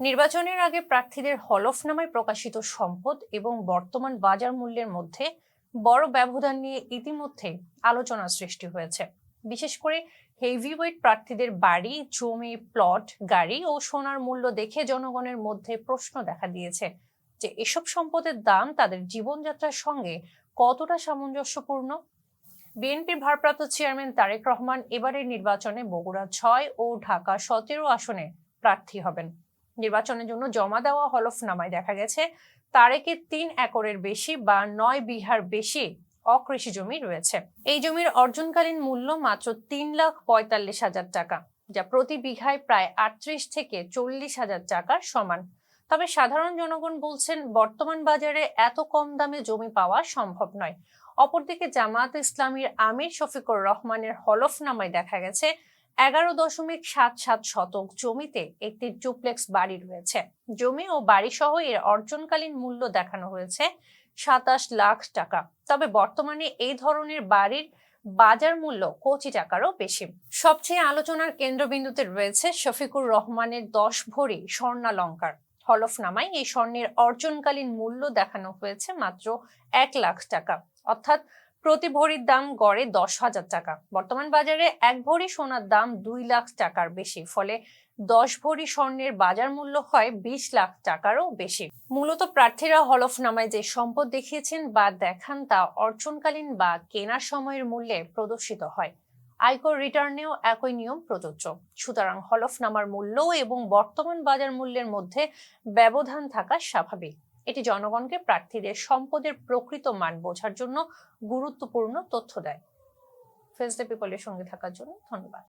নির্বাচনের আগে প্রার্থীদের হলফনামায় প্রকাশিত সম্পদ এবং বর্তমান বাজার মূল্যের মধ্যে বড় ব্যবধান নিয়ে ইতিমধ্যে আলোচনা সৃষ্টি হয়েছে। বিশেষ করে হেভিওয়েট প্রার্থীদের বাড়ি, জমি, প্লট, গাড়ি ও সোনার মূল্য দেখে জনগণের মধ্যে প্রশ্ন দেখা দিয়েছে যে এসব সম্পদের দাম তাদের জীবনযাত্রার সঙ্গে কতটা সামঞ্জস্যপূর্ণ। বিএনপির ভারপ্রাপ্ত চেয়ারম্যান তারেক রহমান এবারের নির্বাচনে বগুড়া ৬ ও ঢাকা ১৭ আসনে প্রার্থী হবেন। নির্বাচনের জন্য জমা দেওয়া হলফনামায় দেখা গেছে তারেকের ৩ একরের বেশি বা ৯ বিঘার বেশি অকৃষি জমি রয়েছে। এই জমির অর্জনকালীন মূল্য মাত্র ৩,৪৫,০০০ টাকা, যা প্রতি বিঘায় প্রায় ৩৮ থেকে ৪০,০০০ টাকার সমান। তবে সাধারণ জনগণ বলছেন বর্তমান বাজারে এত কম দামে জমি পাওয়া সম্ভব নয়। অপরদিকে জামায়াত ইসলামীর আমির শফিকুর রহমানের হলফনামায় দেখা গেছে ১১.৭৭ শতক জমিতে একটি ডুপ্লেক্স বাড়ি রয়েছে। জমি ও বাড়ি সহ এর অর্জনকালীন মূল্য দেখানো হয়েছে ২৭ লাখ টাকা। তবে বর্তমানে এই ধরনের বাড়ির বাজার মূল্য কোটি টাকারও বেশি। সবচেয়ে আলোচনার কেন্দ্রবিন্দুতে রয়েছে শফিকুর রহমানের ১০ ভরি স্বর্ণালংকার। হলফনামায় এই স্বর্ণের অর্জনকালীন মূল্য দেখানো হয়েছে মাত্র ১ লাখ টাকা, অর্থাৎ প্রতি ভরির দাম গড়ে ১০,০০০ টাকা। বর্তমান বাজারে ১ ভরি সোনার দাম ২ লাখ টাকার বেশি, ফলে ১০ ভরি স্বর্ণের বাজার মূল্য হয় ২০ লাখ টাকারও বেশি। মূলত প্রার্থীরা হলফনামায় যে সম্পদ দেখিয়েছেন বা দেখান তা অর্জনকালীন বা কেনার সময়ের মূল্যে প্রদর্শিত হয়। আয়কর রিটার্নেও একই নিয়ম প্রযোজ্য। সুতরাং হলফনামার মূল্য এবং বর্তমান বাজার মূল্যের মধ্যে ব্যবধান থাকা স্বাভাবিক। এটি জনগণকে প্রার্থীদের সম্পদের প্রকৃত মান বোঝার জন্য গুরুত্বপূর্ণ তথ্য দেয়। ফেস দ্য পিপলের সঙ্গে থাকার জন্য ধন্যবাদ।